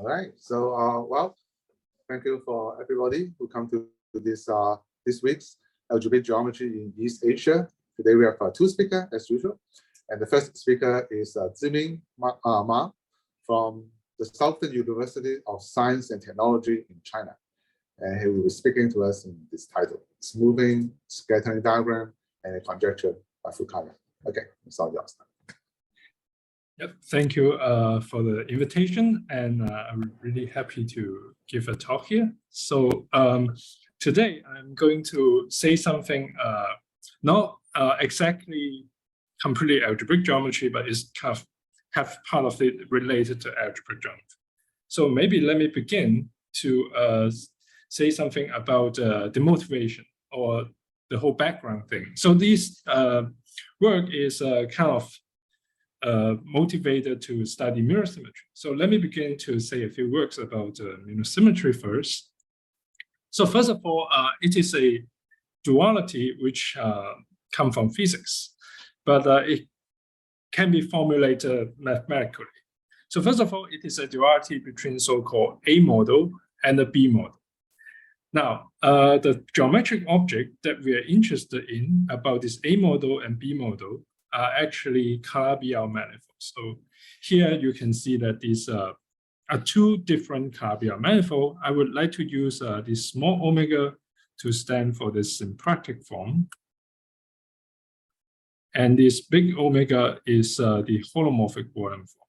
All right. So, well, thank you for everybody who come to this week's algebraic geometry in East Asia. Today we have two speakers as usual, and the first speaker is Ziming Ma from the Southern University of Science and Technology in China, and he will be speaking to us in this title: Smoothing Scattering Diagram and a Conjecture by Fukaya. Okay, it's all yours now. Yep, thank you for the invitation, and I'm really happy to give a talk here. So today I'm going to say something not exactly completely algebraic geometry, but it's kind of have part of it related to algebraic geometry. So maybe let me begin to say something about the motivation or the whole background thing. So this work is kind of motivated to study mirror symmetry. So let me begin to say a few words about mirror symmetry first. So first of all, it is a duality which comes from physics, but it can be formulated mathematically. So first of all, it is a duality between so-called A model and the B model. Now, the geometric object that we are interested in about this A model and B model are actually Calabi-Yau manifolds. So here you can see that these are two different Calabi-Yau manifolds. I would like to use this small omega to stand for the symplectic form. And this big omega is the holomorphic Wallen form.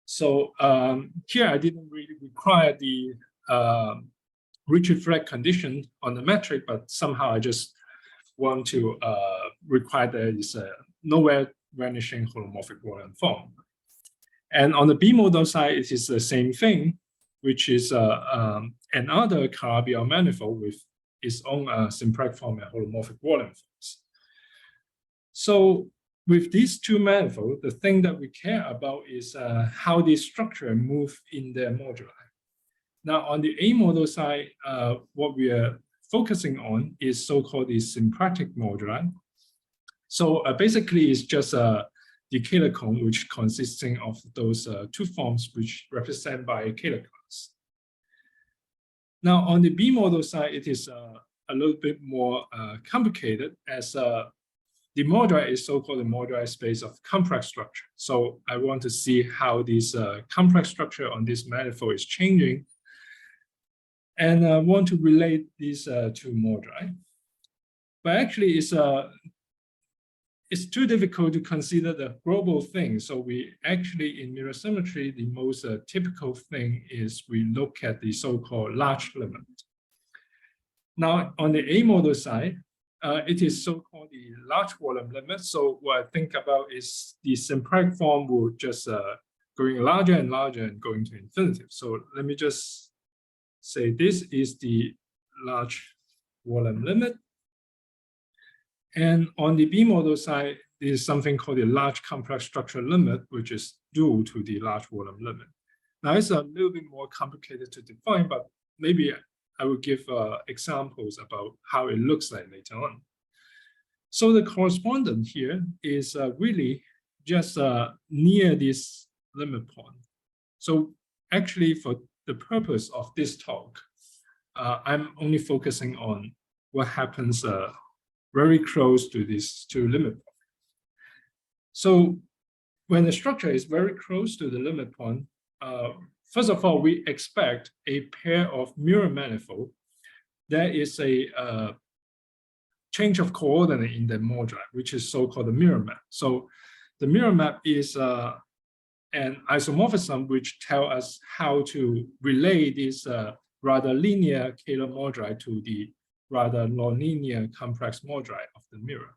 So here I didn't really require the rigid flat condition on the metric, but somehow I just want to require there is a nowhere vanishing holomorphic Wallen form. And on the B model side, it is the same thing, which is another Calabi-Yau manifold with its own symplectic form and holomorphic Wallen forms. So with these two manifolds, the thing that we care about is how these structures move in their moduli. Now, on the A model side, what we are focusing on is so-called the symplectic moduli. So basically, it's just the Kähler cone, which consisting of those two forms which represent by a Kähler class. Now, on the B model side, it is a little bit more complicated, as the moduli is so-called the moduli space of complex structure. So I want to see how this complex structure on this manifold is changing, and I want to relate these two moduli. But actually, it's too difficult to consider the global thing. So we actually, in mirror symmetry, the most typical thing is we look at the so-called large limit. Now, on the A model side, it is so-called the large Wallen limit. So what I think about is the symplectic form will just going larger and larger and going to infinitive. So let me just say this is the large Wallen limit. And on the B model side, there is something called the large complex structure limit, which is due to the large Wallen limit. Now, it's a little bit more complicated to define, but maybe I will give examples about how it looks like later on. So the correspondent here is really just near this limit point. So actually, for the purpose of this talk, I'm only focusing on what happens very close to these two limit points. So when the structure is very close to the limit point, first of all, we expect a pair of mirror manifold. There is a change of coordinate in the moduli, which is so-called the mirror map. So the mirror map is an isomorphism which tells us how to relay this rather linear Kähler moduli to the rather nonlinear complex moduli of the mirror.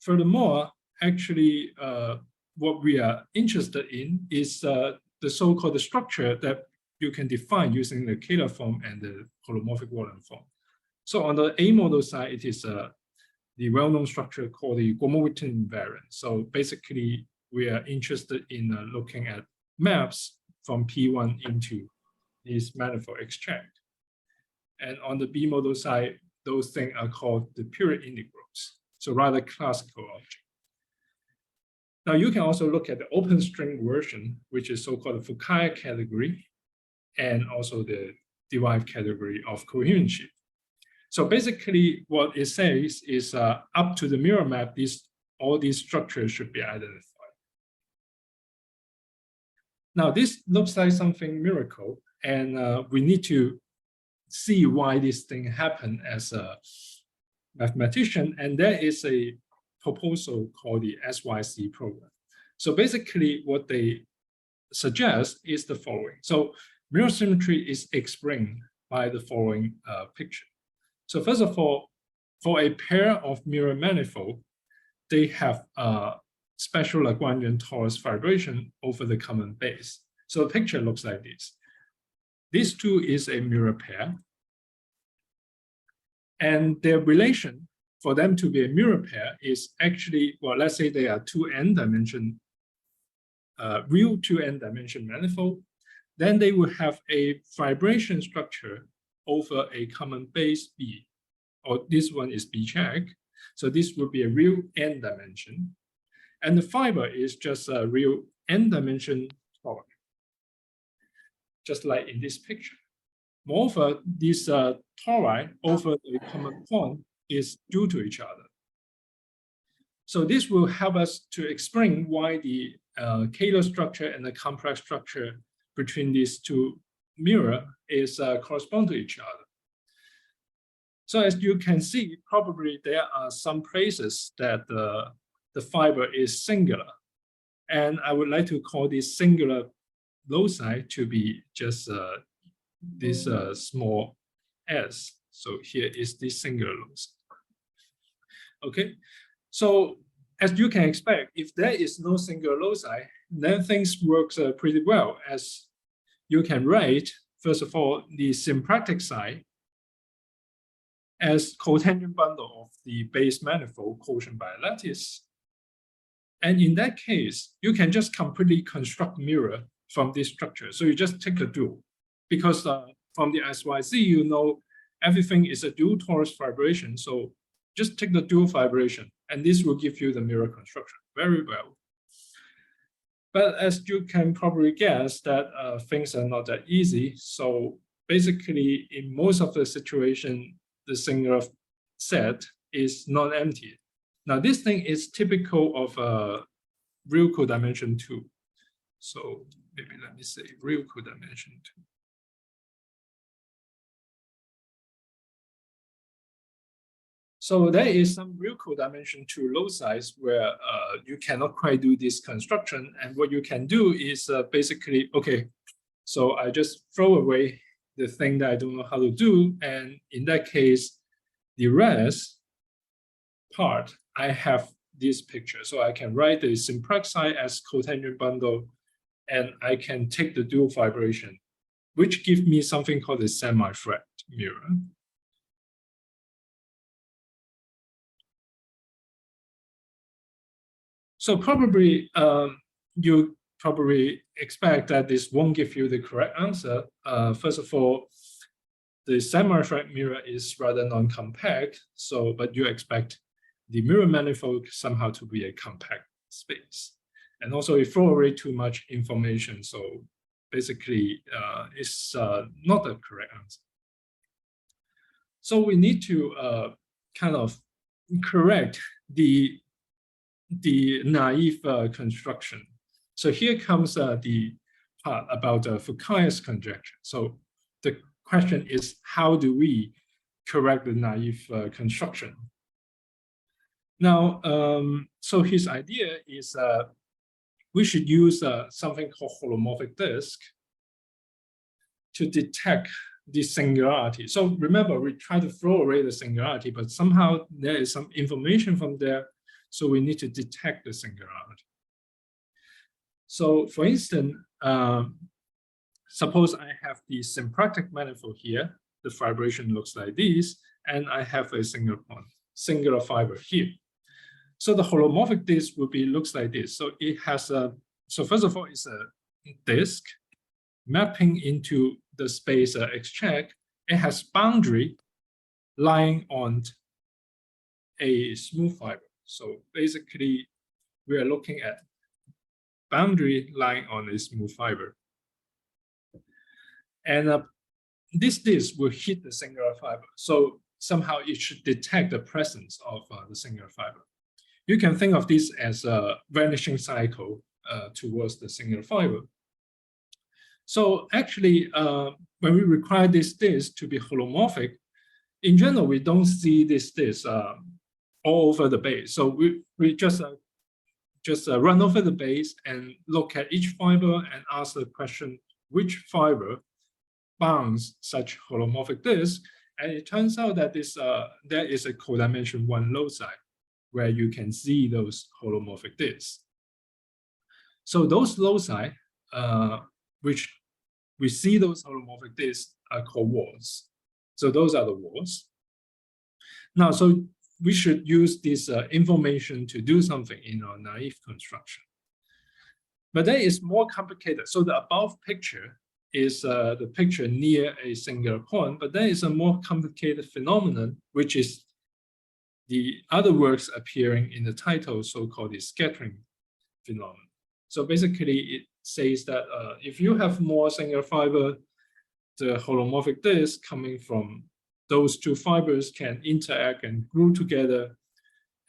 Furthermore, actually, what we are interested in is the so-called structure that you can define using the Kähler form and the holomorphic Wallen form. So on the A model side, it is the well-known structure called the Gromov-Witten invariant. So basically, we are interested in looking at maps from P1 into this manifold exchange. And on the B model side, those things are called the period integrals. so rather classical object. Now you can also look at the open string version, which is so-called the Fukaya category, and also the derived category of coherent sheaf. So basically what it says is up to the mirror map, all these structures should be identified. Now this looks like something miracle, and we need to see why this thing happened as a mathematician, and there is a proposal called the SYC program. So basically what they suggest is the following. So mirror symmetry is explained by the following picture. So first of all, for a pair of mirror manifold, they have a special Lagrangian torus vibration over the common base. So the picture looks like this. These two is a mirror pair. And their relation for them to be a mirror pair is actually, well, let's say they are two n-dimension, real two n-dimension manifold. Then they will have a vibration structure over a common base B, or this one is B check. So this will be a real n-dimension. And the fiber is just a real n-dimension tori, just like in this picture. Moreover, this tori over the common point is due to each other. So this will help us to explain why the Kähler structure and the complex structure between these two mirrors is correspond to each other. So as you can see, probably there are some places that the fiber is singular. And I would like to call this singular loci to be just this small s. So here is this singular loci. Okay, so as you can expect, if there is no singular loci, then things work pretty well, as you can write, first of all, the symplectic side as cotangent bundle of the base manifold quotient by a lattice. And in that case, you can just completely construct mirror from this structure. So you just take the dual, because from the SYC, you know everything is a dual torus vibration. So just take the dual vibration, and this will give you the mirror construction very well. But as you can probably guess, that things are not that easy. So basically, in most of the situation, the singular set is non-empty. Now, this thing is typical of real codimension 2. So maybe let me say real codimension 2. So there is some real codimension 2 loci where you cannot quite do this construction. And what you can do is basically, okay, so I just throw away the thing that I don't know how to do. And in that case, the rest part, I have this picture. So I can write the simplex side as cotangent bundle, and I can take the dual vibration, which gives me something called a semi-flat mirror. So probably you probably expect that this won't give you the correct answer. First of all, the semi-flat mirror is rather non-compact. So, but you expect the mirror manifold somehow to be a compact space. And also you throw away too much information. So basically it's not the correct answer. So we need to kind of correct the naive construction. So here comes the part about Fukaya's conjecture. So the question is, how do we correct the naive construction? Now, so his idea is we should use something called holomorphic disk to detect the singularity. So remember, we try to throw away the singularity, but somehow there is some information from there. So we need to detect the singularity. So for instance, suppose I have the symplectic manifold here. The vibration looks like this, and I have a singular fiber here. So the holomorphic disk will be looks like this. So it has a, so first of all, it's a disk mapping into the space X check. It has boundary lying on a smooth fiber. So basically, we are looking at boundary line on a smooth fiber. And this disk will hit the singular fiber. So somehow it should detect the presence of the singular fiber. You can think of this as a vanishing cycle towards the singular fiber. So actually, when we require this disk to be holomorphic, in general, we don't see this disk all over the base. So we just run over the base and look at each fiber and ask the question, which fiber bounds such holomorphic disk? And it turns out that there is a codimension 1 loci where you can see those holomorphic disks. So those loci, which we see those holomorphic disks, are called walls. So those are the walls. Now, so we should use this information to do something in our naive construction. But that is more complicated. So the above picture is the picture near a singular point, but there is a more complicated phenomenon, which is the other works appearing in the title, so-called the scattering phenomenon. So basically, it says that if you have more singular fiber, the holomorphic disk coming from those two fibers can interact and glue together,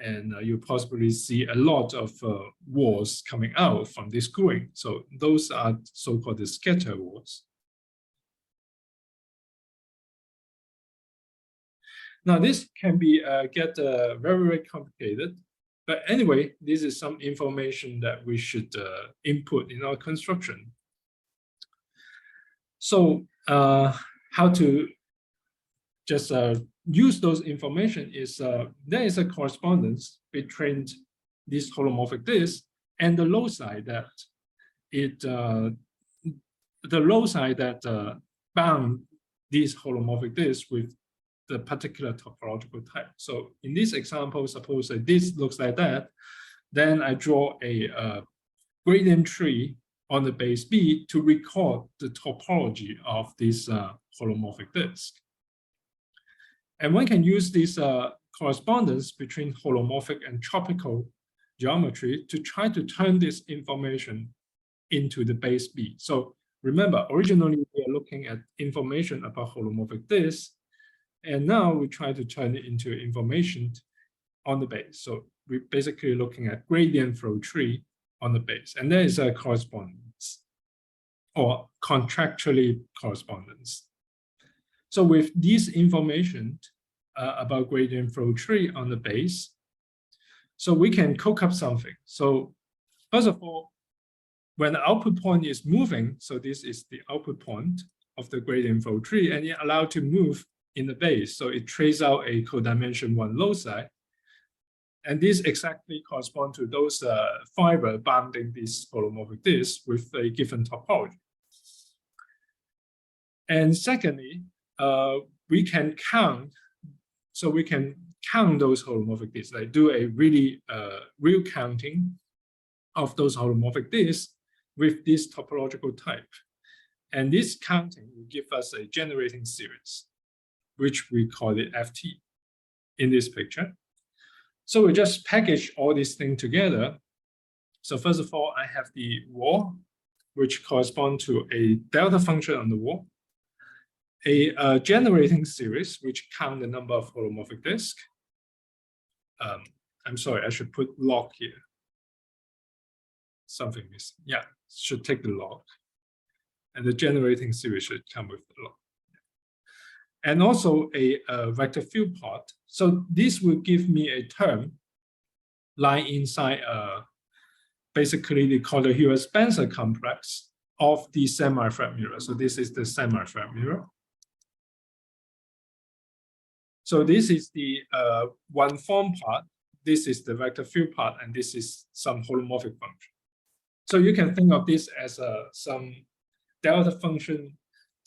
and you possibly see a lot of walls coming out from this gluing. So those are so-called the scatter walls. Now this can be get very, very complicated. But anyway, this is some information that we should input in our construction. So how to just use those information is there is a correspondence between this holomorphic disk and the loci that bound these holomorphic disks with the particular topological type. So in this example, suppose that this looks like that, then I draw a gradient tree on the base B to record the topology of this holomorphic disk. And one can use this correspondence between holomorphic and tropical geometry to try to turn this information into the base B. So remember, originally we are looking at information about holomorphic disks, and now we try to turn it into information on the base. So we're basically looking at gradient flow tree on the base, and there is a correspondence or contractually correspondence. So with this information about gradient flow tree on the base, so we can cook up something. So first of all, when the output point is moving, so this is the output point of the gradient flow tree, and it's allowed to move in the base. So it traces out a codimension 1 loci. And this exactly corresponds to those fiber bounding this holomorphic disk with a given topology. And secondly, we can count. So we can count those holomorphic disks, like do a really real counting of those holomorphic disks with this topological type. And this counting will give us a generating series, which we call it FT in this picture. So we just package all these things together. So first of all, I have the wall, which corresponds to a delta function on the wall, a generating series, which count the number of holomorphic disks. I'm sorry, I should put log here. Something is, yeah, should take the log. And the generating series should come with the log. And also a vector field plot. So this will give me a term lying inside basically they call the Hewitt-Spencer complex of the semi-flat mirror. So this is the semi-flat mirror. So this is the one form part, this is the vector field part, and this is some holomorphic function. So you can think of this as some delta function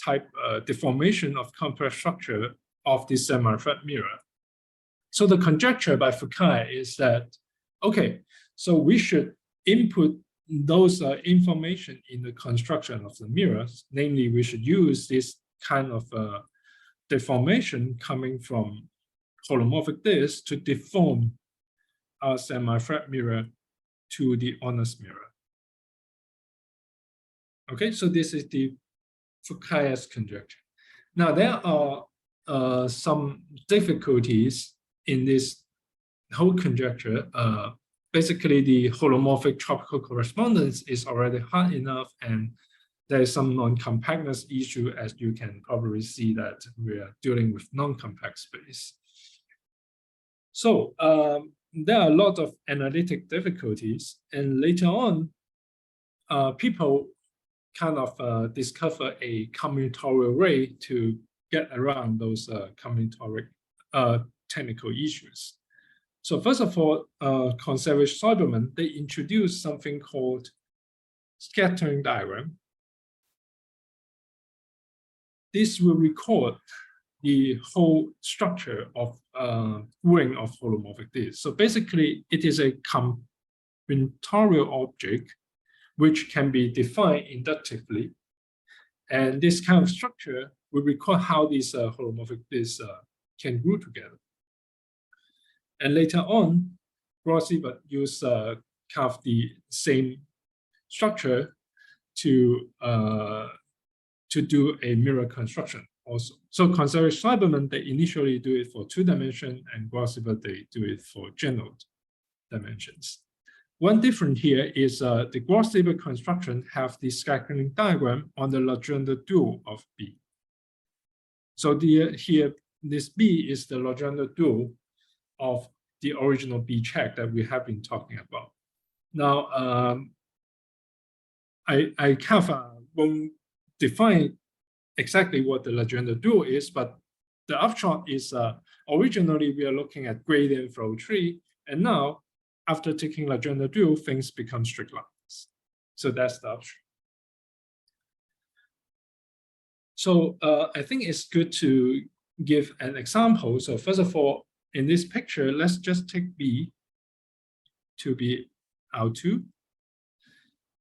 type deformation of complex structure of this semi-flat mirror. So the conjecture by Fukui is that, okay, so we should input those information in the construction of the mirrors. Namely, we should use this kind of deformation coming from holomorphic disk to deform our semi-flat mirror to the honest mirror. Okay, so this is the Fukuyama's conjecture. Now, there are some difficulties in this whole conjecture. Basically, the holomorphic tropical correspondence is already hard enough, and there is some non-compactness issue, as you can probably see that we are dealing with non-compact space. So there are a lot of analytic difficulties, and later on, people kind of discover a combinatorial way to get around those combinatorial technical issues. So first of all, Conservich-Seiberman, they introduced something called scattering diagram. This will record the whole structure of ring of holomorphic disk. So basically, it is a combinatorial object which can be defined inductively. And this kind of structure will record how these holomorphic disks can group together. And later on, Grossi-Ebert used kind of the same structure to do a mirror construction also. So Conservich-Seiberman, they initially do it for 2 dimensions, and Grossi-Ebert, they do it for general dimensions. One difference here is the Grossi-Ebert construction have the scattering diagram on the Legendre dual of B. So here, this B is the Legendre dual of the original B check that we have been talking about. Now, I kind of won't define exactly what the Legendre dual is, but the upshot is originally we are looking at gradient flow tree, and now after taking Legendre dual, things become strict lines. So that's the upshot. So I think it's good to give an example. So first of all, in this picture, let's just take B to be R2.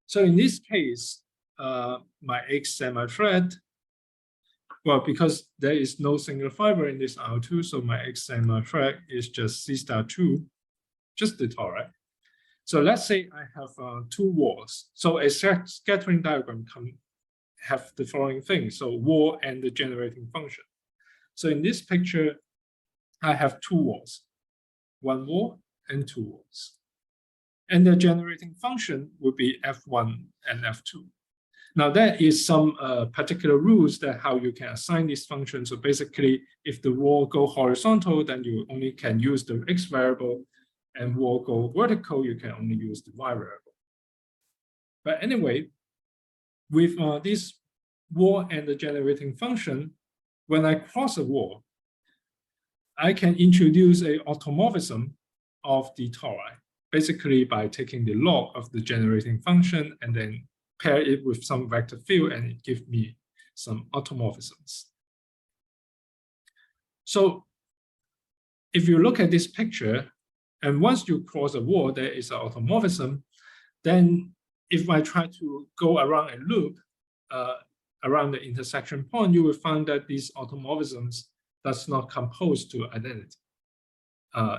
So in this case, my X semi-flat, well, because there is no single fiber in this R2, so my X semi-flat is just C star 2, just the toric. So let's say I have 2 walls. So a scattering diagram can have the following things. So wall and the generating function. So in this picture, I have 2 walls, 1 wall and 2 walls. And the generating function would be F1 and F2. Now there is some particular rules that how you can assign these functions. So basically, if the wall go horizontal, then you only can use the X variable, and wall go vertical, you can only use the Y variable. But anyway, with this wall and the generating function, when I cross a wall, I can introduce a automorphism of the tori, basically by taking the log of the generating function and then pair it with some vector field, and it gives me some automorphisms. So if you look at this picture, and once you cross a wall, there is an automorphism, then if I try to go around a loop around the intersection point, you will find that these automorphisms does not compose to identity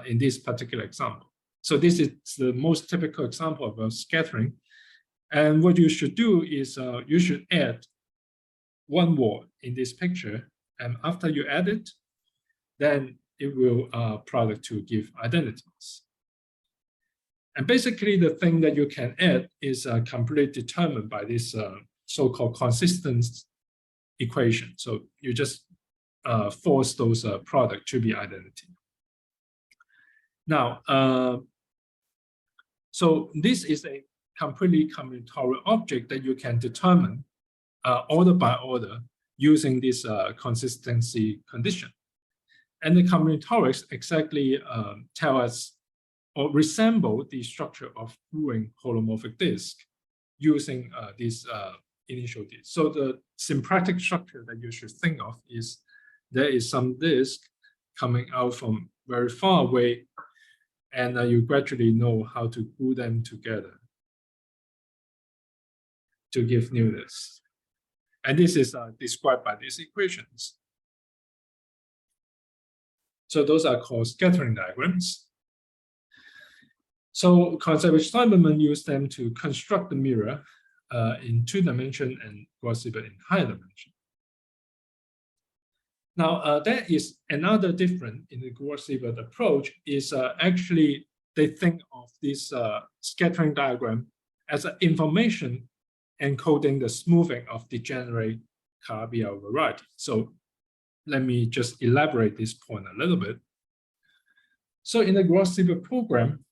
in this particular example. So this is the most typical example of a scattering. And what you should do is you should add 1 wall in this picture. And after you add it, then it will product to give identities. And basically, the thing that you can add is completely determined by this so-called consistence equation. So you just force those product to be identity. Now, so this is a completely combinatorial object that you can determine order by order using this consistency condition. And the combinatorics exactly tell us or resemble the structure of Ewing holomorphic disk using this initial disk. So the symplectic structure that you should think of is there is some disk coming out from very far away, and you gradually know how to glue them together to give new disk. And this is described by these equations. So those are called scattering diagrams. So Cohen-Savage-Steinberman used them to construct the mirror in 2 dimensions and Gauss-Seibert in higher dimension. Now, there is another difference in the Gauss-Seibert approach is actually they think of this scattering diagram as an information encoding the smoothing of degenerate Calabi-Yau variety. So let me just elaborate this point a little bit. So in the Gauss-Seibert program,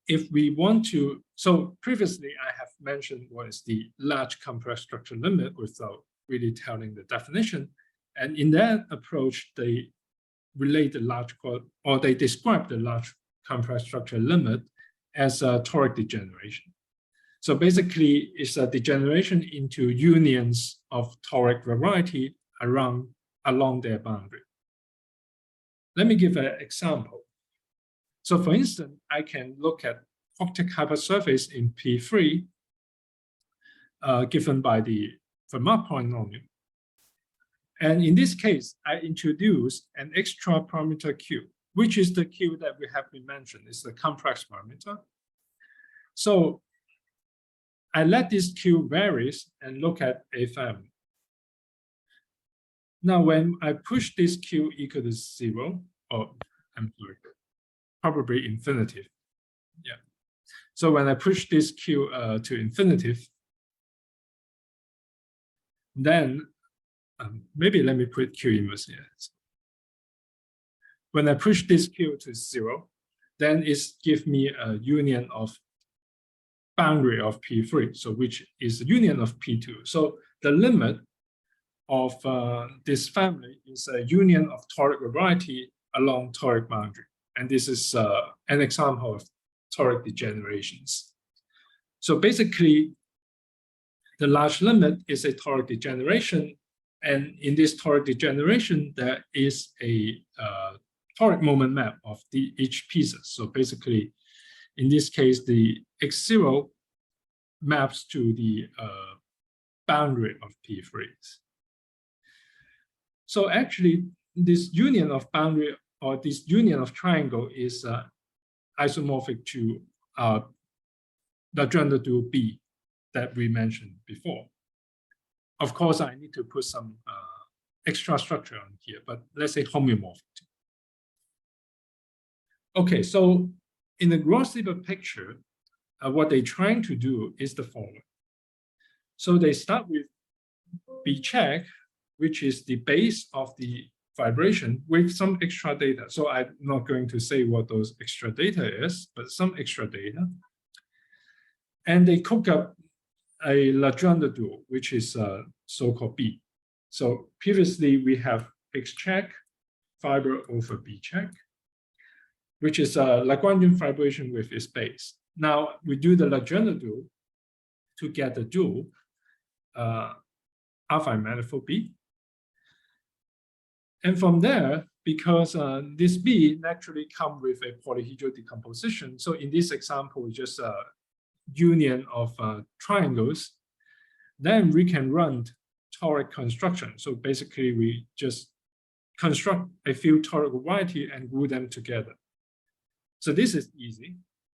if we want to, so previously I have mentioned what is the large complex structure limit without really telling the definition. And in that approach, they relate the large, or they describe the large complex structure limit as a toric degeneration. So basically, it's a degeneration into unions of toric variety along their boundary. Let me give an example. So for instance, I can look at octic hypersurface in P3 given by the Fermat polynomial. And in this case, I introduce an extra parameter Q, which is the Q that we have been mentioned. It's the complex parameter. So I let this Q varies and look at a family. Now, when I push this Q equal to 0, or I'm sorry, probably infinitive. Yeah. So when I push this Q to infinitive, then maybe let me put Q inverse here. When I push this Q to 0, then it gives me a union of boundary of P3, so which is a union of P2. So the limit of this family is a union of toric variety along toric boundary. And this is an example of toric degenerations. So basically, the large limit is a toric degeneration. And in this toric degeneration, there is a toric moment map of each pieces. So basically, in this case, the X0 maps to the boundary of P3s. So actually, this union of boundary or this union of triangle is isomorphic to the gender dual B that we mentioned before. Of course, I need to put some extra structure on here, but let's say homeomorphic. Okay, so in the Gauss-Seibert picture, what they're trying to do is the following. So they start with B check, which is the base of the vibration with some extra data. So I'm not going to say what those extra data is, but some extra data. And they cook up a Legendre dual, which is so-called B. So previously we have X check fiber over B check, which is a Lagrangian vibration with its base. Now we do the Legendre dual to get the dual affine manifold B. And from there, because this B naturally comes with a polyhedral decomposition. So in this example, just a union of triangles, then we can run toric construction. So basically, we just construct a few toric variety and glue them together. So this is easy.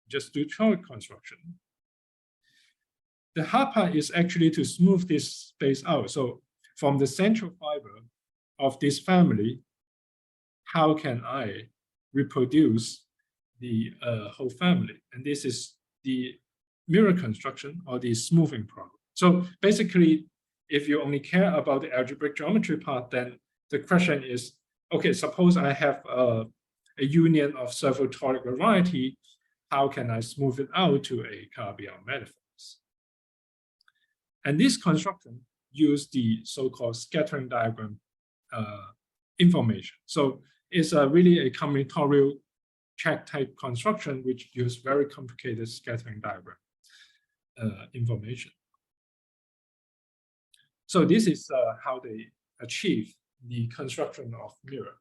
Just do toric construction. The hard part is actually to smooth this space out. So from the central fiber of this family, how can I reproduce the whole family? And this is the mirror construction or the smoothing problem. So basically, if you only care about the algebraic geometry part, then the question is, okay, suppose I have a union of several toric variety, how can I smooth it out to a Calabi-Yau manifolds? And this construction use the so-called scattering diagram information. So it's really a combinatorial check type construction which use very complicated scattering diagram information. So this is how they achieve the construction of mirror.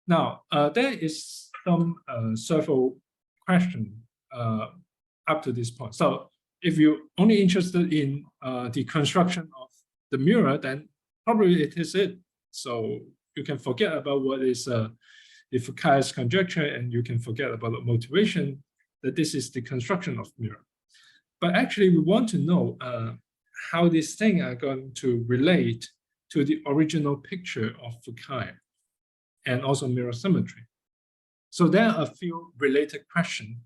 Now, there is some several questions up to this point. So if you're only interested in the construction of the mirror, then probably it is it. So you can forget about what is the Fukai's conjecture, and you can forget about the motivation that this is the construction of mirror. But actually, we want to know how these things are going to relate to the original picture of Fukai and also mirror symmetry. So there are a few related questions.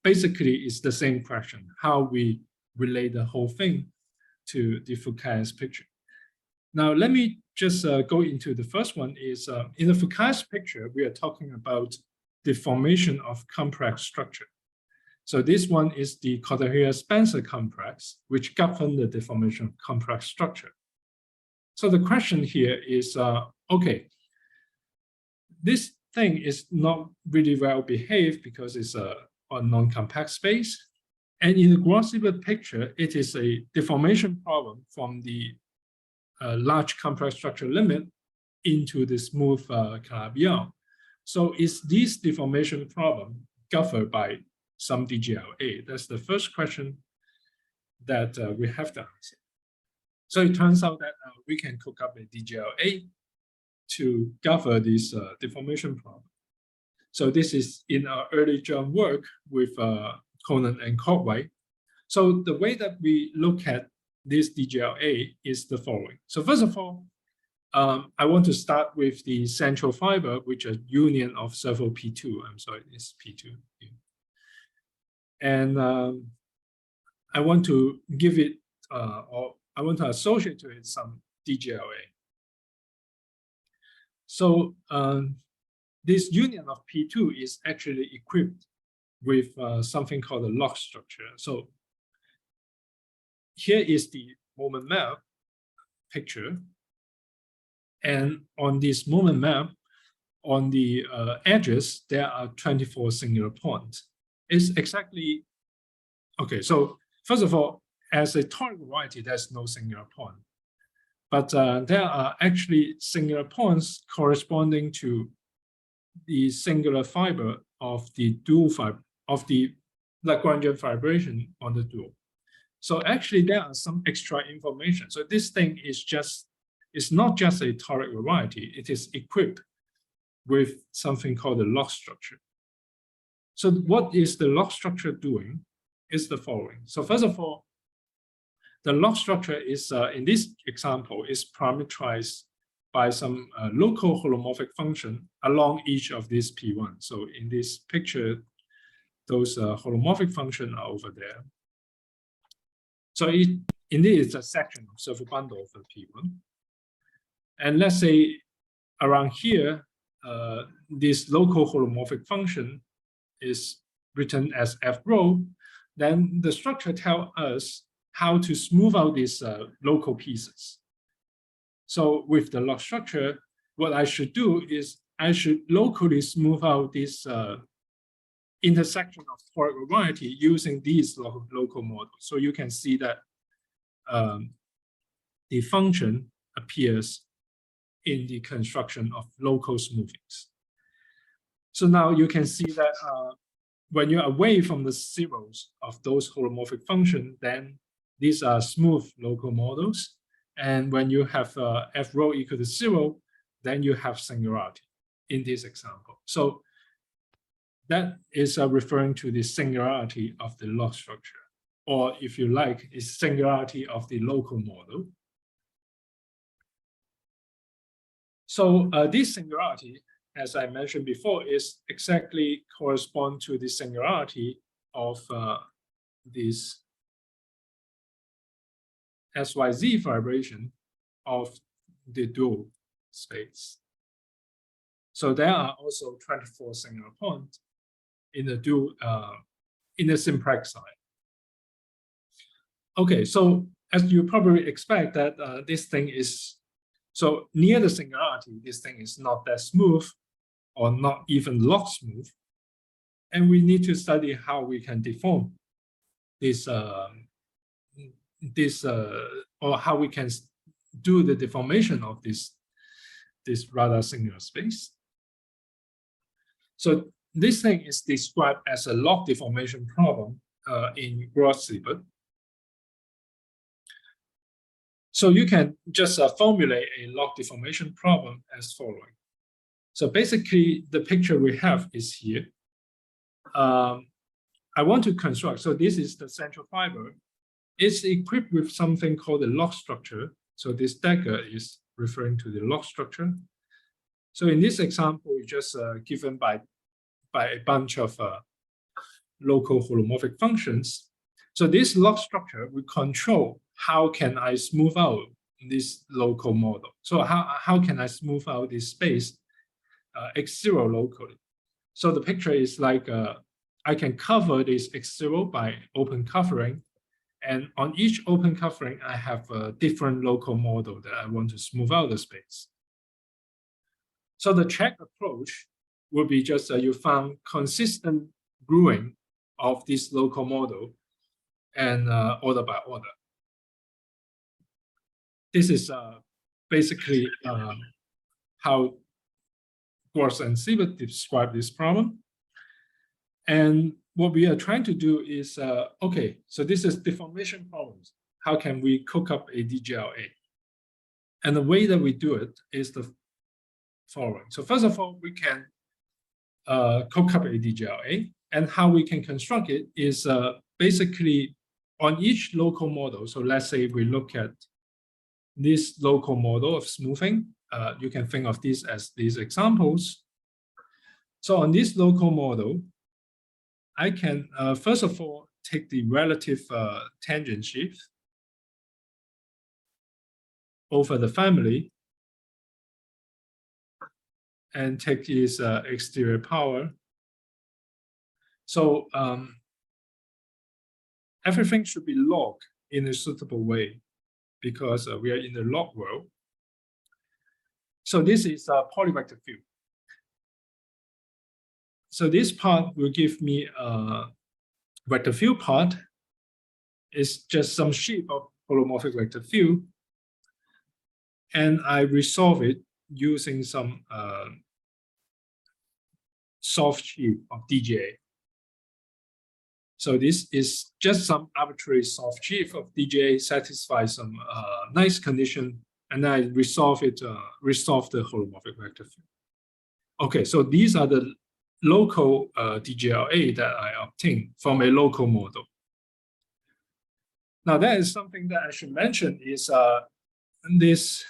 Basically, it's the same question, how we relate the whole thing to the Fukai's picture. Now, let me just go into the first one is in the Fukai's picture, we are talking about the formation of complex structure. So this one is the Cotahia-Spencer complex, which governs the deformation of complex structure. So the question here is, okay, this thing is not really well behaved because it's a non-compact space. And in the Gros-Seibert picture, it is a deformation problem from the large complex structure limit into the smooth Calabi-Yau. So is this deformation problem governed by some DGLA? That's the first question that we have to answer. So it turns out that we can cook up a DGLA to govern this deformation problem. So this is in our early germ work with Conan and Cordway. So the way that we look at this DGLA is the following. So first of all, I want to start with the central fiber, which is union of several P2. I'm sorry, it's P2. And I want to give it, or I want to associate to it some DGLA. So this union of P2 is actually equipped with something called a lock structure. So here is the moment map picture. And on this moment map, on the edges, there are 24 singular points. It's exactly, okay, so first of all, as a toric variety, there's no singular point. But there are actually singular points corresponding to the singular fiber of the dual fiber, of the Lagrangian vibration on the dual. So actually, there are some extra information. So this thing is just, it's not just a toric variety, it is equipped with something called a lock structure. So what is the lock structure doing is the following. So first of all, the lock structure is, in this example, is parameterized by some local holomorphic function along each of these P1. So in this picture, those holomorphic functions are over there. So indeed, it's a section of surface bundle of the P1. And let's say around here, this local holomorphic function is written as F rho, then the structure tells us how to smooth out these local pieces. So with the lock structure, what I should do is I should locally smooth out this intersection of toric variety using these local models. So you can see that the function appears in the construction of local smoothings. So now you can see that when you're away from the zeros of those holomorphic functions, then these are smooth local models. And when you have F rho equal to 0, then you have singularity in this example. So that is referring to the singularity of the lock structure, or if you like, is singularity of the local model. So this singularity, as I mentioned before, is exactly correspond to the singularity of this SYZ vibration of the dual space. So there are also 24 singular points in the dual, in the simplex side. Okay, so as you probably expect that this thing is, so near the singularity, this thing is not that smooth or not even lock smooth. And we need to study how we can deform this, or how we can do the deformation of this rather singular space. So this thing is described as a lock deformation problem in Gros-Seibert. So you can just formulate a log deformation problem as following. So basically, the picture we have is here. I want to construct, so this is the central fiber. It's equipped with something called a log structure. So this dagger is referring to the log structure. So in this example, it's just given by a bunch of local holomorphic functions. So this log structure will control how can I smooth out this local model. So how can I smooth out this space x0 locally? So the picture is like I can cover this x0 by open covering. And on each open covering, I have a different local model that I want to smooth out the space. So the check approach will be just you found consistent gluing of this local model and order by order. This is basically how Gross and Siebert describe this problem. And what we are trying to do is, okay, so this is deformation problems. How can we cook up a DGLA? And the way that we do it is the following. So first of all, we can cook up a DGLA, and how we can construct it is basically on each local model. So let's say we look at this local model of smoothing. You can think of this as these examples. So on this local model, I can, first of all, take the relative tangent shift over the family and take its exterior power. So everything should be logged in a suitable way because we are in the log world. So this is a polyvector field. So this part will give me a vector field part. It's just some shape of holomorphic vector field. And I resolve it using some soft shape of DGA. So this is just some arbitrary soft shape of DGA satisfies some nice condition, and I resolve it, resolve the holomorphic vector field. Okay, so these are the local DGLA that I obtained from a local model. Now that is something that I should mention is this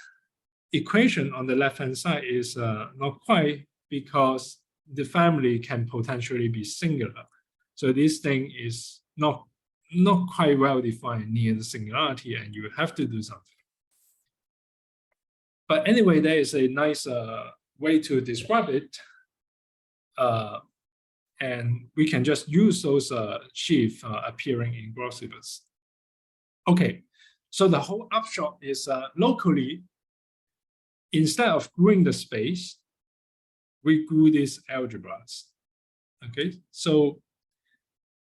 equation on the left-hand side is not quite because the family can potentially be singular. So this thing is not quite well defined near the singularity, and you have to do something. But anyway, there is a nice way to describe it. And we can just use those sheaths appearing in Gross-Siebert. Okay, so the whole upshot is locally, instead of gluing the space, we glue these algebras. Okay, so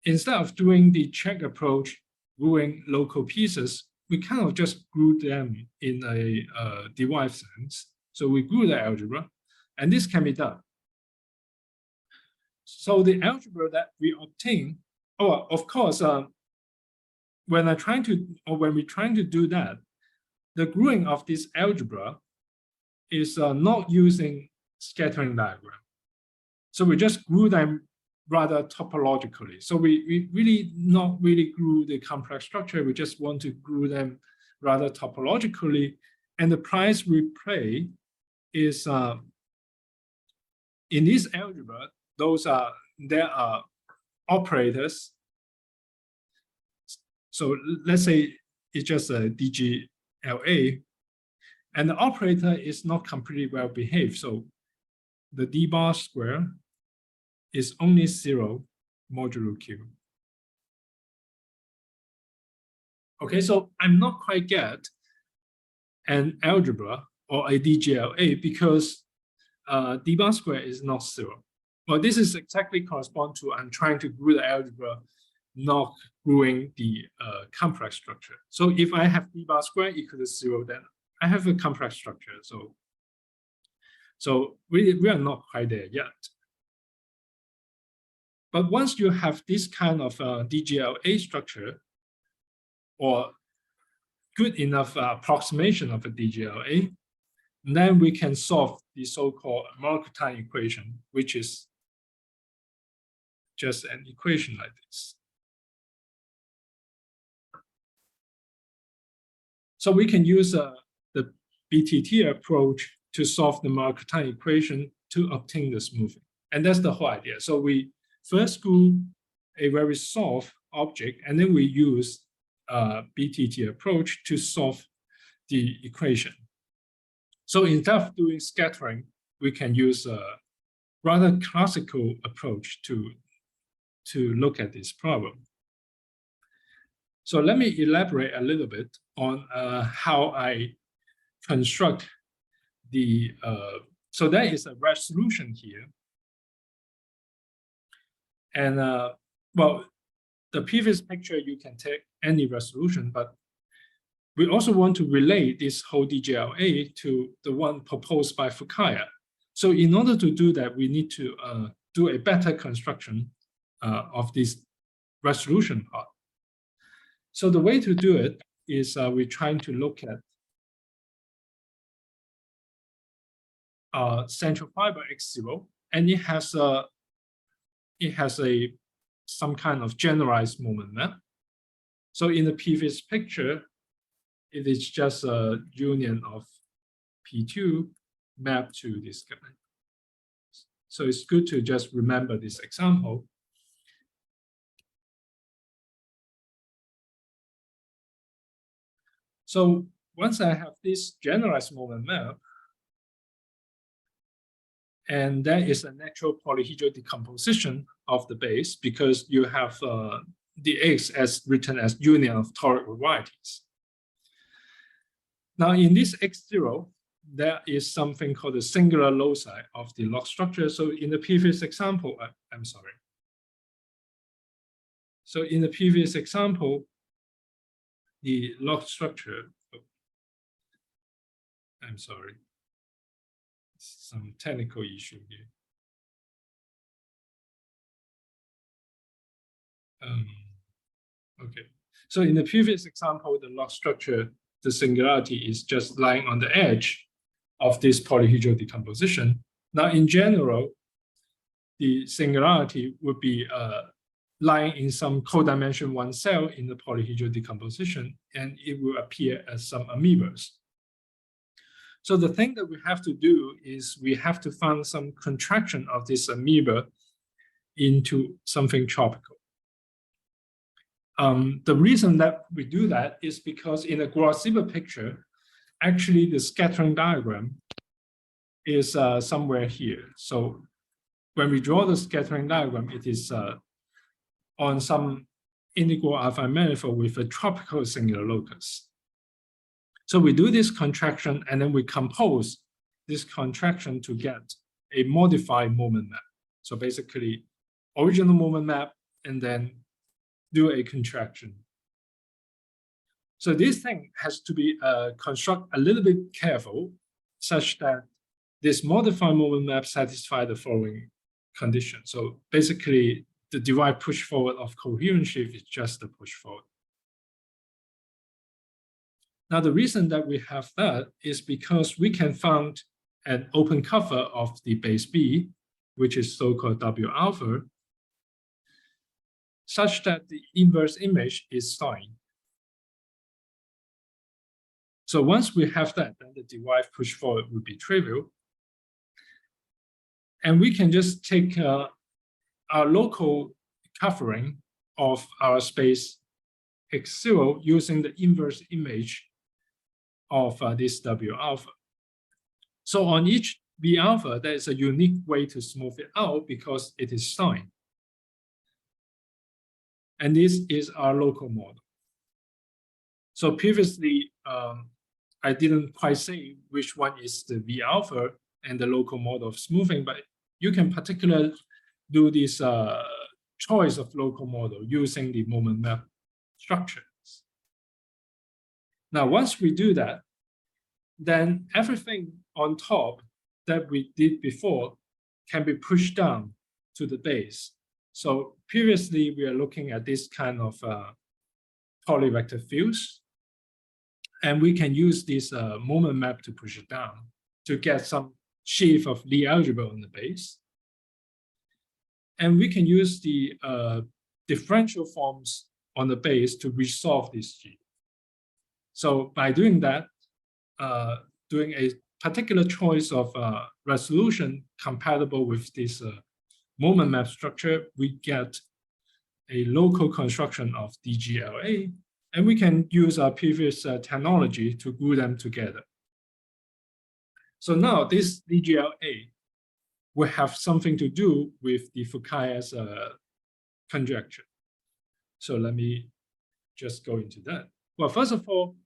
instead of doing the check approach, gluing local pieces, we kind of just glue them in a derived sense. So we glue the algebra, and this can be done. So the algebra that we obtain, oh, of course, when we're trying to do that, the gluing of this algebra is not using scattering diagram. So we just glue them rather topologically. So we really not really glue the complex structure. We just want to glue them rather topologically. And the price we pay is in this algebra, there are operators. So let's say it's just a DGLA, and the operator is not completely well behaved. So the d bar square is only 0 modulo q. Okay, so I'm not quite get an algebra or a DGLA because d bar square is not 0. Well, this is exactly correspond to I'm trying to glue the algebra, not gluing the complex structure. So if I have d bar square equal to 0, then I have a complex structure. So we are not quite there yet. But once you have this kind of DGLA structure, or good enough approximation of a DGLA, then we can solve the so-called Markov-Time equation, which is just an equation like this. So we can use the BTT approach to solve the Markov-Time equation to obtain the smoothing. And that's the whole idea. So we first screw a very soft object, and then we use BTT approach to solve the equation. So instead of doing scattering, we can use a rather classical approach to look at this problem. So let me elaborate a little bit on how I construct the, so there is a resolution here. And well, the previous picture, you can take any resolution, but we also want to relate this whole DGLA to the one proposed by Fukaya. So in order to do that, we need to do a better construction of this resolution part. So the way to do it is we're trying to look at central fiber X0, and it has some kind of generalized moment map. So in the previous picture, it is just a union of P2 mapped to this guy. So it's good to just remember this example. So once I have this generalized moment map, and there is a natural polyhedral decomposition of the base because you have the X as written as union of toric varieties. Now in this X0, there is something called the singular loci of the log structure. So in the previous example, I'm sorry. So in the previous example, the log structure, I'm sorry, some technical issue here. Okay, so in the previous example, the log structure, the singularity is just lying on the edge of this polyhedral decomposition. Now, in general, the singularity would be lying in some codimension 1 cell in the polyhedral decomposition, and it will appear as some amoebas. So the thing that we have to do is we have to find some contraction of this amoeba into something tropical. The reason that we do that is because in the Grauer-Sieber picture, actually the scattering diagram is somewhere here. So when we draw the scattering diagram, it is on some integral alpha manifold with a tropical singular locus. So we do this contraction, and then we compose this contraction to get a modified moment map. So basically, original moment map, and then do a contraction. So this thing has to be constructed a little bit careful, such that this modified moment map satisfies the following condition. So basically, the derived push forward of coherent shift is just the push forward. Now, the reason that we have that is because we can find an open cover of the base B, which is so-called W alpha, such that the inverse image is signed. So once we have that, then the derived push forward would be trivial. And we can just take our local covering of our space X0 using the inverse image of this W alpha. So on each V alpha, there is a unique way to smooth it out because it is signed. And this is our local model. So previously, I didn't quite say which one is the V alpha and the local model of smoothing, but you can particularly do this choice of local model using the moment map structures. Now, once we do that, then everything on top that we did before can be pushed down to the base. So previously, we are looking at this kind of polyvector fields. And we can use this moment map to push it down to get some sheaf of Lie algebra on the base. And we can use the differential forms on the base to resolve this sheaf. So by doing that, doing a particular choice of resolution compatible with this moment map structure, we get a local construction of DGLA, and we can use our previous technology to glue them together. So now this DGLA will have something to do with the Fukuyama's conjecture. So let me just go into that. Well, first of all,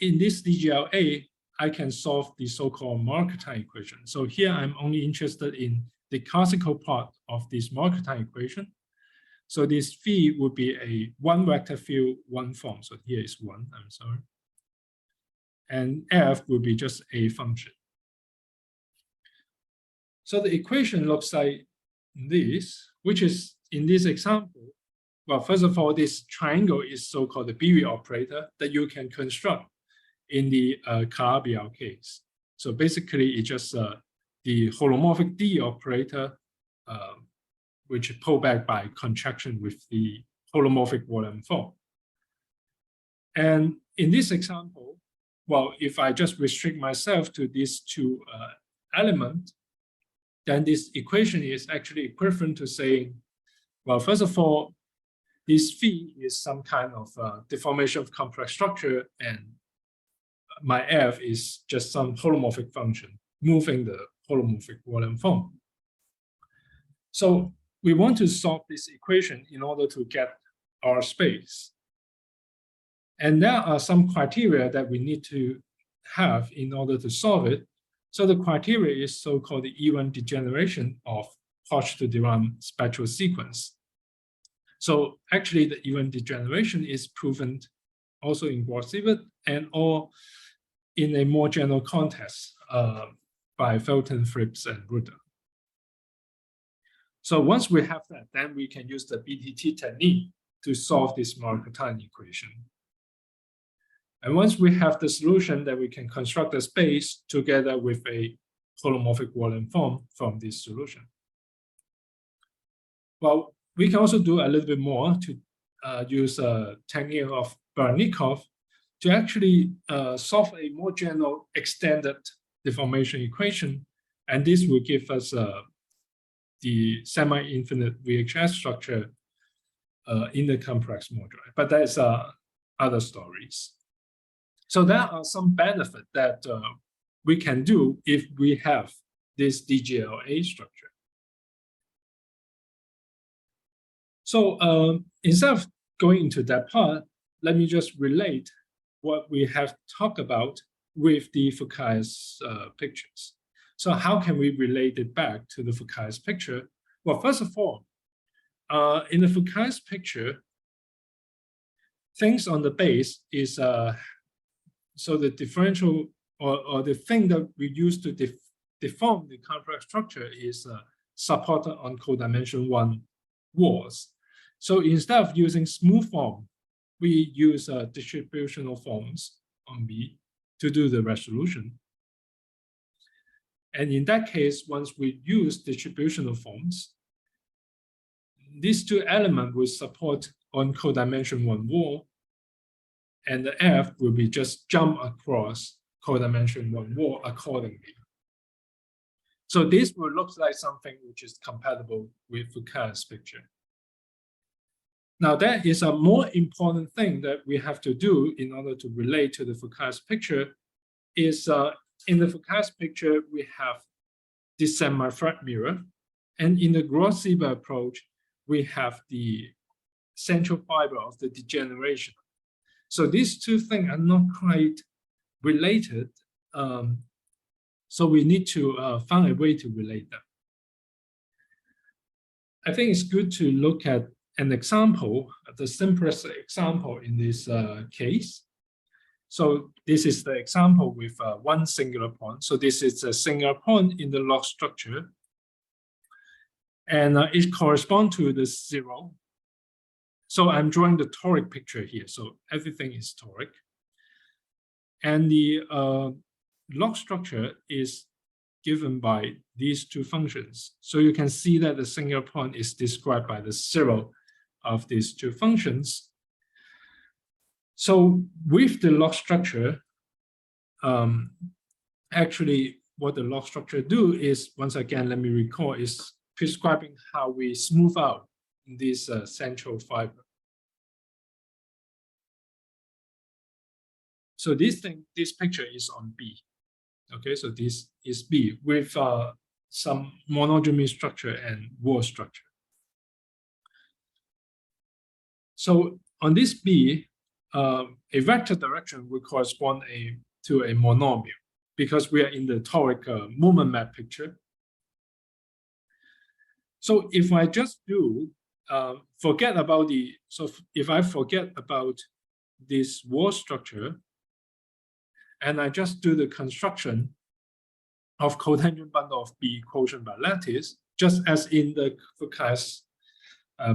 in this DGLA, I can solve the so-called Markov-Time equation. So here I'm only interested in the classical part of this Markov-Time equation. So this phi would be a one vector field, one form. So here is one, I'm sorry. And f will be just a function. So the equation looks like this, which is in this example. Well, first of all, this triangle is so-called the Biot operator that you can construct in the Calabi-Yau case. So basically, it's just the holomorphic D operator, which pull back by contraction with the holomorphic volume form. And in this example, well, if I just restrict myself to these two elements, then this equation is actually equivalent to saying, well, first of all, this phi is some kind of deformation of complex structure, and my f is just some holomorphic function moving the holomorphic volume form. So we want to solve this equation in order to get our space. And there are some criteria that we need to have in order to solve it. So the criteria is so-called the even degeneration of Hodge to de Rham spectral sequence. So actually, the even degeneration is proven also in Gros-Siebert and or in a more general context by Felton, Phillips, and Rutter. So once we have that, then we can use the BTT technique to solve this Markov-Time equation. And once we have the solution, then we can construct a space together with a holomorphic volume form from this solution. Well, we can also do a little bit more to use a technique of Barnikov to actually solve a more general extended deformation equation. And this will give us the semi-infinite VHS structure in the complex moduli. But that's other stories. So there are some benefits that we can do if we have this DGLA structure. So instead of going into that part, let me just relate what we have talked about with the Fukuyama's pictures. So how can we relate it back to the Fukuyama's picture? Well, first of all, in the Fukuyama's picture, things on the base is so the differential or the thing that we use to deform the complex structure is supported on codimension 1 walls. So instead of using smooth form, we use distributional forms on B to do the resolution. And in that case, once we use distributional forms, these two elements will support on codimension 1 wall, and the F will be just jump across codimension 1 wall accordingly. So this will look like something which is compatible with Fukuyama's picture. Now, that is a more important thing that we have to do in order to relate to the Fukuyama's picture is in the Fukuyama's picture, we have this semi-flat mirror. And in the Gros-Siebert approach, we have the central fiber of the degeneration. So these two things are not quite related. So we need to find a way to relate them. I think it's good to look at an example, the simplest example in this case. So this is the example with one singular point. So this is a singular point in the log structure. And it corresponds to the 0. So I'm drawing the toric picture here. So everything is toric. And the log structure is given by these two functions. So you can see that the singular point is described by the zero of these two functions. So with the log structure, actually what the log structure do is, once again, let me recall, is prescribing how we smooth out this central fiber. So this picture is on B. Okay, so this is B with some monodromy structure and wall structure. So on this B, a vector direction will correspond to a monomial because we are in the toric moment map picture. So if I just do forget about if I forget about this wall structure, and I just do the construction of cotangent bundle of B quotient by lattice, just as in the Foucault's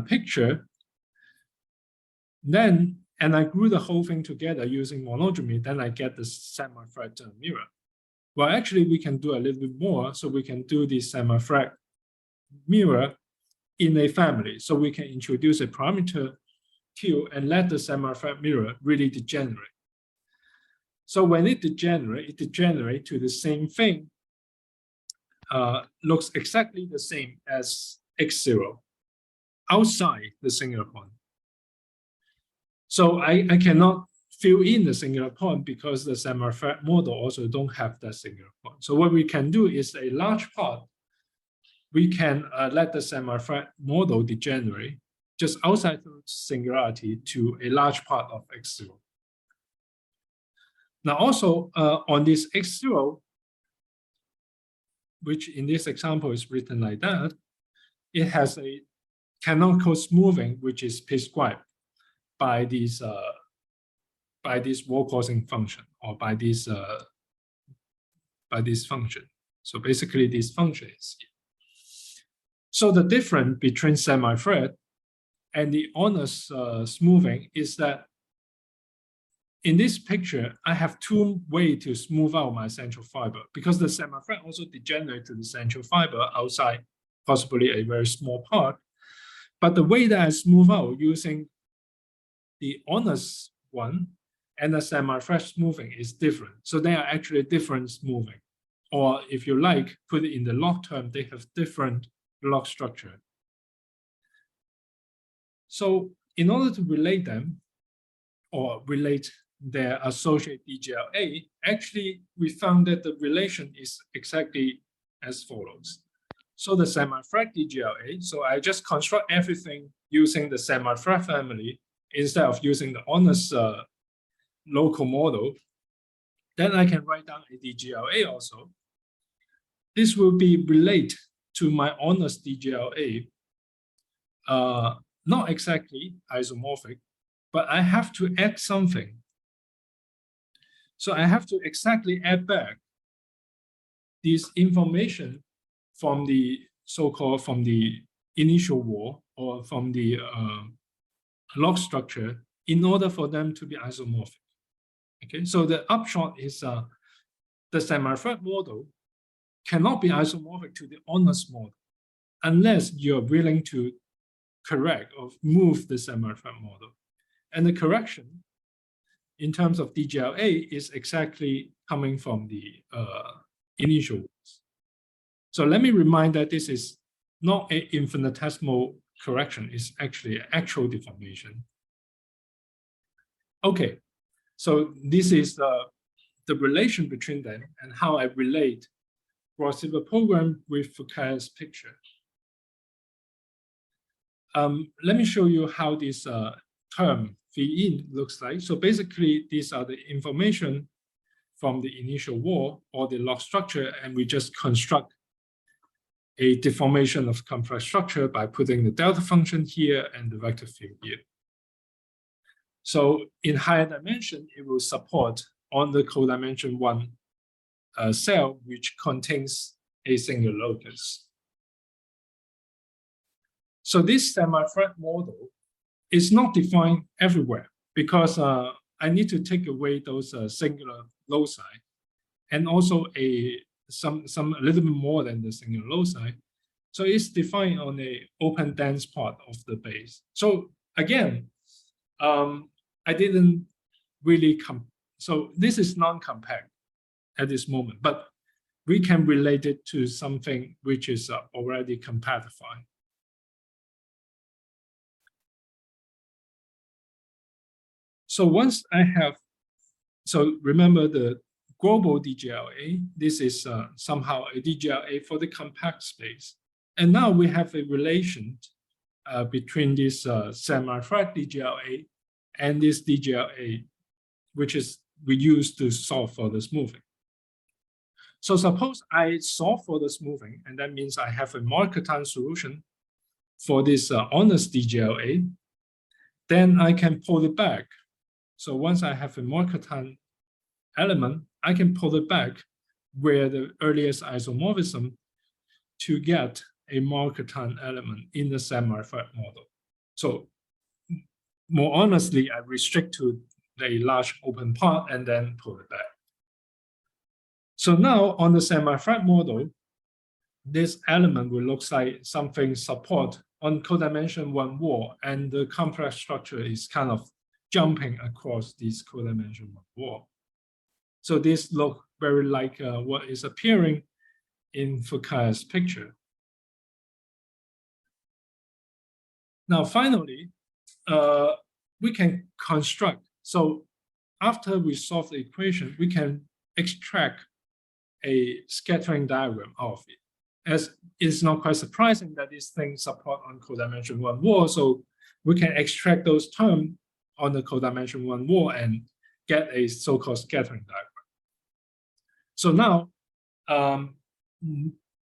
picture, then, and I glue the whole thing together using monodromy, then I get the semi-flat mirror. Well, actually, we can do a little bit more. So we can do the semi-flat mirror in a family. So we can introduce a parameter Q and let the semi-flat mirror really degenerate. So when it degenerates to the same thing, looks exactly the same as X0 outside the singular point. So I cannot fill in the singular point because the semi-flat model also don't have that singular point. So what we can do is a large part, we can let the semi-flat model degenerate just outside the singularity to a large part of X0. Now also on this X0, which in this example is written like that, it has a canonical smoothing which is prescribed by this wall causing function or by this function. So basically this function is here. So the difference between semi-flat and the honest smoothing is that in this picture, I have two ways to smooth out my central fiber because the semi-flat also degenerates to the central fiber outside possibly a very small part. But the way that I smooth out using the honest one and the semi-flat smoothing is different. So they are actually different smoothing. Or if you like, put it in the log term, they have different log structure. So in order to relate them or relate their associated DGLA, actually we found that the relation is exactly as follows. So the semi-flat DGLA, so I just construct everything using the semi-flat family instead of using the honest local model. Then I can write down a DGLA also. This will be related to my honest DGLA, not exactly isomorphic, but I have to add something. So I have to exactly add back this information from the so-called from the initial wall or from the log structure in order for them to be isomorphic. Okay, so the upshot is the semi-flat model cannot be isomorphic to the honest model unless you're willing to correct or move the semi-flat model. And the correction in terms of DGLA is exactly coming from the initial walls. So let me remind that this is not an infinitesimal correction, it's actually an actual deformation. Okay, so this is the relation between them and how I relate Gauss-Seidel program with Foucault's picture. Let me show you how this term V-in looks like. So basically, these are the information from the initial wall or the log structure, and we just construct a deformation of complex structure by putting the delta function here and the vector field here. So in higher dimension, it will support on the codimension 1 cell, which contains a single locus. So this semi-flat model is not defined everywhere because I need to take away those singular loci, and also a little bit more than the singular loci. So it's defined on a open dense part of the base. So again, I didn't really so this is non-compact at this moment, but we can relate it to something which is already compactified. So once I have, so remember the global DGLA, this is somehow a DGLA for the compact space. And now we have a relation between this semi-flat DGLA and this DGLA, which is we use to solve for the smoothing. So suppose I solve for the smoothing, and that means I have a Markov solution for this honest DGLA, then I can pull it back. So once I have a Markov element, I can pull it back where the earliest isomorphism to get a Markov element in the semi-flat model. So more honestly, I restrict to a large open part and then pull it back. So now on the semi-flat model, this element will look like something support on codimension 1 wall, and the complex structure is kind of jumping across this codimension 1 wall. So this looks very like what is appearing in Fukai's picture. Now, finally, we can construct. So after we solve the equation, we can extract a scattering diagram of it. As it's not quite surprising that these things support on codimension 1 wall, so we can extract those terms on the codimension 1 wall and get a so-called scattering diagram. So now,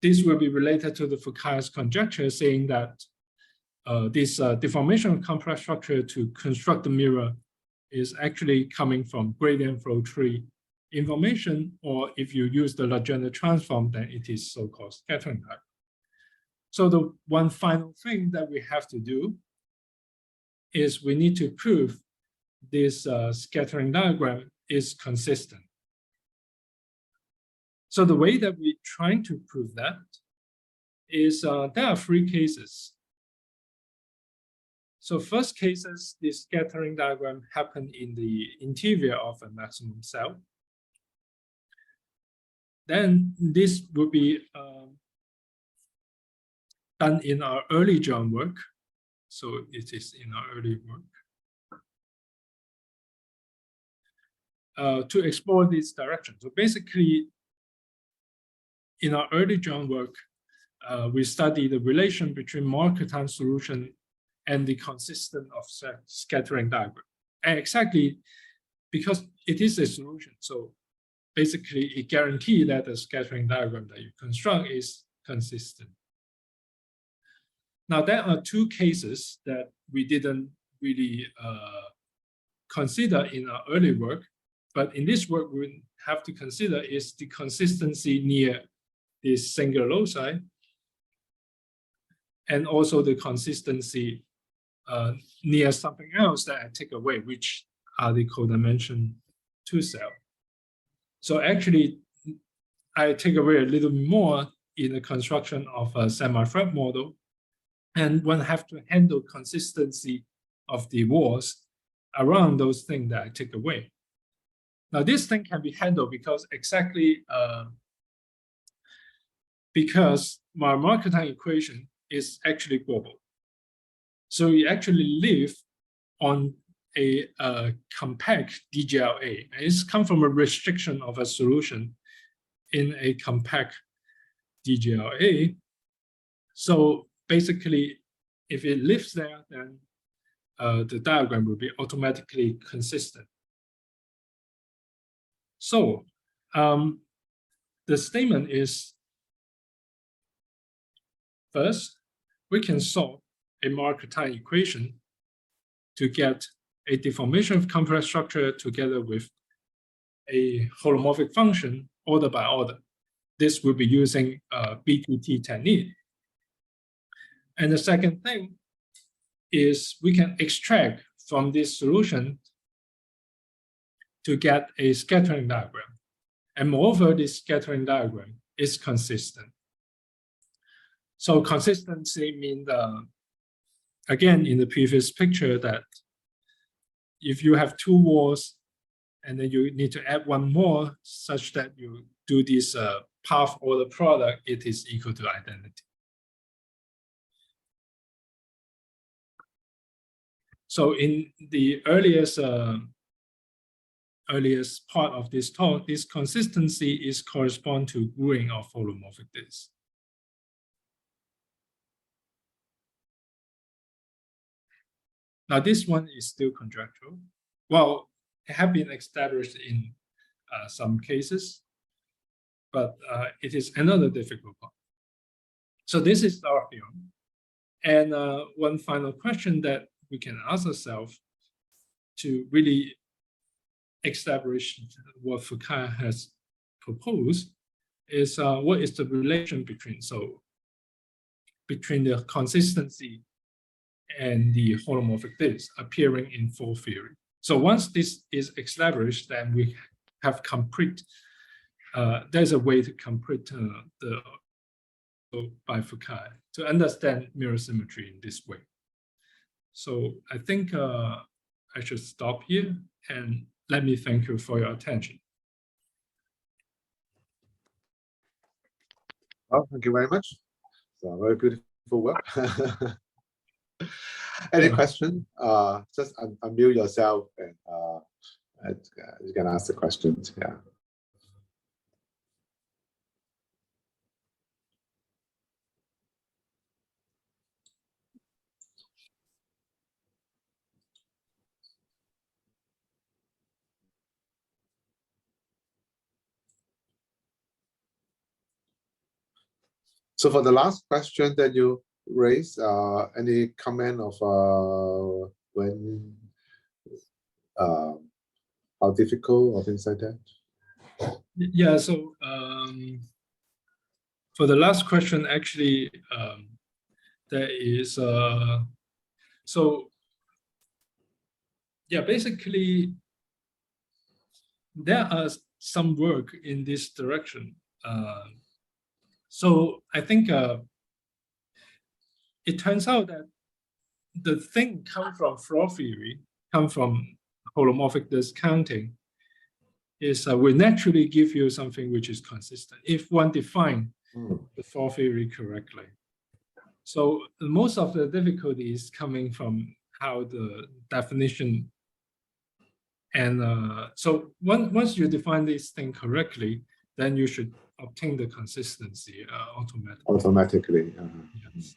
this will be related to the Fukai's conjecture, saying that this deformation of complex structure to construct the mirror is actually coming from gradient flow tree information, or if you use the Legendre transform, then it is so-called scattering diagram. So the one final thing that we have to do is we need to prove this scattering diagram is consistent. So the way that we're trying to prove that is there are 3 cases. So first cases, this scattering diagram happened in the interior of a maximum cell. Then this would be done in our early John work. So it is in our early work. To explore this direction. So basically, in our early John work, we study the relation between Markov solution and the consistent of scattering diagram. And exactly because it is a solution, so basically it guarantees that the scattering diagram that you construct is consistent. Now there are 2 cases that we didn't really consider in our early work, but in this work we have to consider is the consistency near this singular loci, and also the consistency near something else that I take away, which are the codimension 2 cell. So actually, I take away a little more in the construction of a semi-flat model, and one have to handle consistency of the walls around those things that I take away. Now this thing can be handled because exactly because my Markov equation is actually global. So we actually live on a compact DGLA, and it's come from a restriction of a solution in a compact DGLA. So basically, if it lives there, then the diagram will be automatically consistent. So the statement is, first, we can solve a Markov equation to get a deformation of complex structure together with a holomorphic function order by order. This will be using BTT technique. And the second thing is we can extract from this solution to get a scattering diagram. And moreover, this scattering diagram is consistent. So consistency means, again, in the previous picture, that if you have two walls and then you need to add one more such that you do this path order product, it is equal to identity. So in the earliest part of this talk, this consistency is correspond to gluing of holomorphic disks. Now this one is still conjectural. Well, it have been established in some cases, but it is another difficult part. So this is our theorem. And one final question that we can ask ourselves to really establish what Foucault has proposed is what is the relation between the consistency and the holomorphic disk appearing in full theory. So once this is established, then we have complete, there's a way to complete by Foucault to understand mirror symmetry in this way. So I think I should stop here and let me thank you for your attention. Well, thank you very much. So very beautiful work. Any question? Just unmute yourself and you can ask the questions. Yeah. So for the last question that you raised, any comment of when, how difficult or things like that? Yeah, so for the last question, actually, there is, so yeah, basically, there are some work in this direction. So I think it turns out that the thing come from floor theory, come from holomorphic discounting, is will naturally give you something which is consistent if one define the floor theory correctly. So most of the difficulty is coming from how the definition, and so once you define this thing correctly, then you should obtain the consistency automatically. Yes.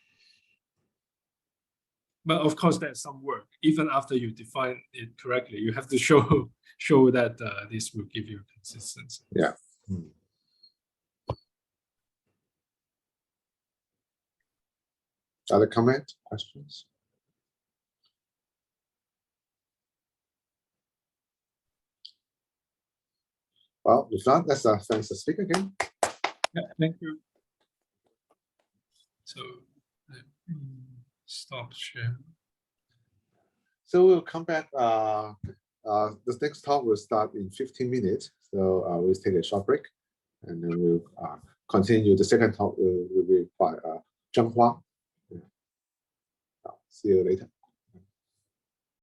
But of course, there's some work. Even after you define it correctly, you have to show that this will give you consistency. Yeah. Other comment, questions? Well, if not, let's thanks the speaker again. Yeah, thank you. So stop share. So we'll come back. The next talk will start in 15 minutes. So we'll take a short break, and then we'll continue. The second talk will be by Zheng Hua. Yeah. See you later.